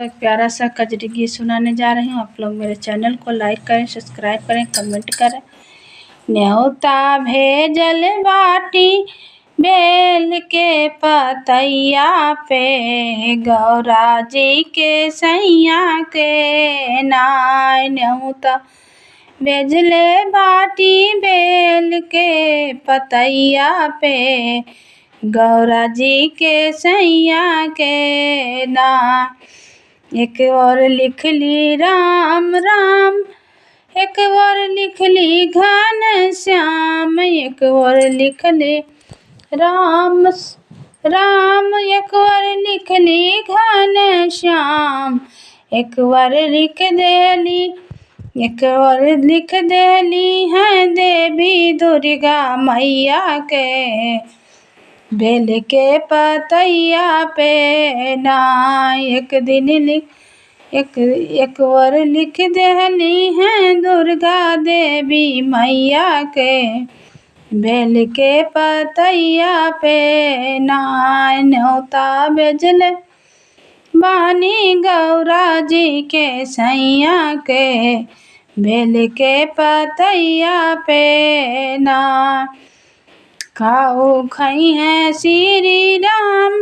एक प्यारा सा कजरी गीत सुनाने जा रही हूँ। आप लोग मेरे चैनल को लाइक करें, सब्सक्राइब करें, कमेंट करें। न्योता भेजल बाटी बेल के पतैया पे, गौरा जी के सैया के नाय। न्योता भेजले बाटी बेल के पतैया पे, गौरा जी के सैया के नाय। एक और लिख ली राम राम, एक और लिख ली घन श्याम, एक और लिख ली राम राम, एक और लिख ली घन श्याम, एक और लिख देली, एक और लिख देली है देवी दुर्गा मैया के, बेल के पतैया पे नाय। एक और लिख देली है दुर्गा देवी मैया के, बेल के पतैया पे नाय। न्योता भेजले बानी गौरा जी के सैया के, बेल के पतैया पे नाय। काऊ खई है श्री राम,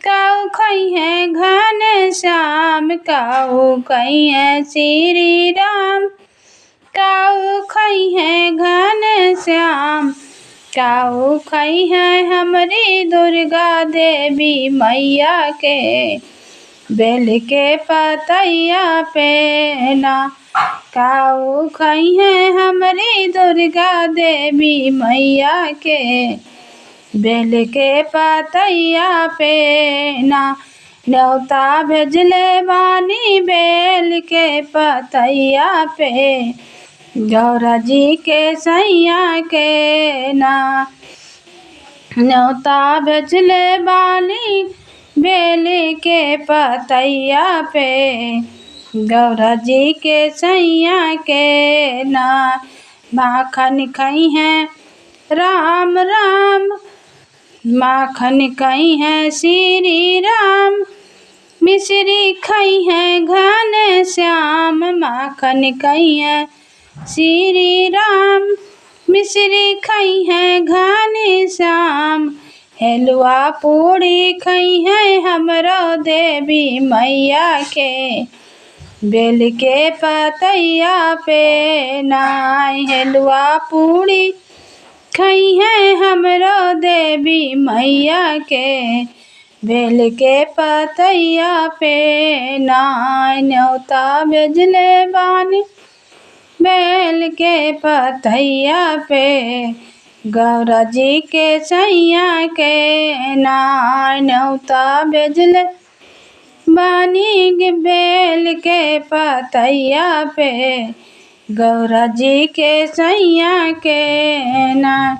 काऊ खई है घन श्याम, काऊ खई है श्री राम, काऊ खई है घन श्याम, काऊ खई है हमारी दुर्गा देवी मैया के, बेल के पतैया पे ना। काऊ खई है हमारी दुर्गा देवी मैया के, बेल के पतैया पे ना। न्योता भेजले बानी बेल के पतैया पे, गौरा जी के सैया के ना। न्योता भेजले बानी बेल के पतैया पे, गौरा जी के सैया के ना। माखन खई है राम राम, माखन खई है श्री राम, मिश्री खई है घन श्याम, माखन खई है श्री राम, मिश्री खई है घन श्याम, हलवा पूड़ी खई है हमरो देवी मैया के, बेल के पतैया पे नाय। हलवा पूड़ी खई है हमरो देवी मैया के, बेल के पतैया पे नाय। न्योता भेजले बानी बेल के पतैया पे, गौरा जी के सैया के नाय। न्योता भेजले बानी बेल के पतैया पे, गौरा जी के सैया के नाय।